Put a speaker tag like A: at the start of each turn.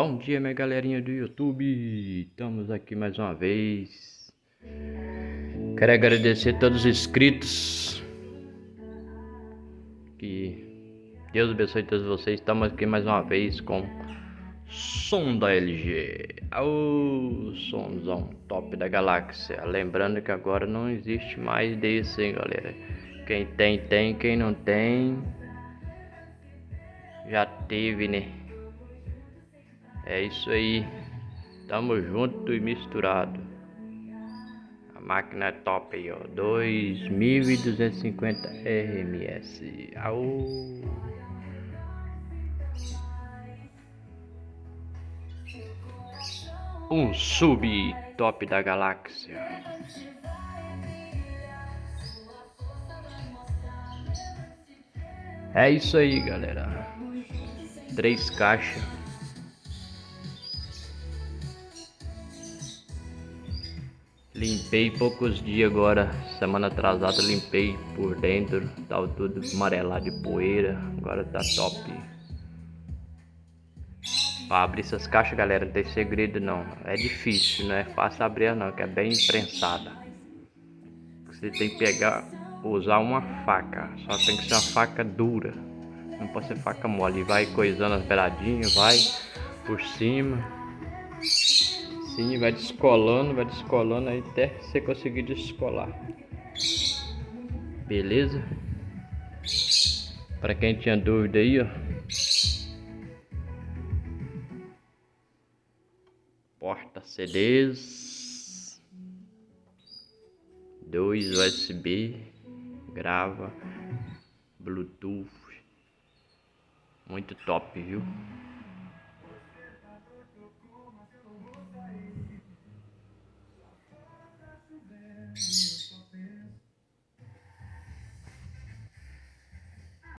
A: Bom dia, minha galerinha do YouTube. Estamos aqui mais uma vez. Quero agradecer a todos os inscritos. Que Deus abençoe todos vocês. Estamos aqui mais uma vez com som da LG. O somzão top da galáxia. Lembrando que agora não existe mais desse, hein, galera. Quem tem. Quem não tem, já teve, né? É isso aí. Tamo junto e misturado. A máquina é top aí, ó. 2250 RMS. Au. Um sub top da galáxia. É isso aí, galera. 3 caixas. Limpei poucos dias agora. Semana atrasada limpei por dentro. Tava tudo amarelado de poeira. Agora tá top. Pra abrir essas caixas, galera, não tem segredo não. É difícil, não é fácil abrir não, que é bem prensada. Você tem que pegar, usar uma faca. Só tem que ser uma faca dura. Não pode ser faca mole. Vai coisando as beiradinhas, vai por cima. Sim, vai descolando aí até você conseguir descolar. Beleza? Para quem tinha dúvida aí, ó. Porta CDs. 2 USB. Grava. Bluetooth. Muito top, viu?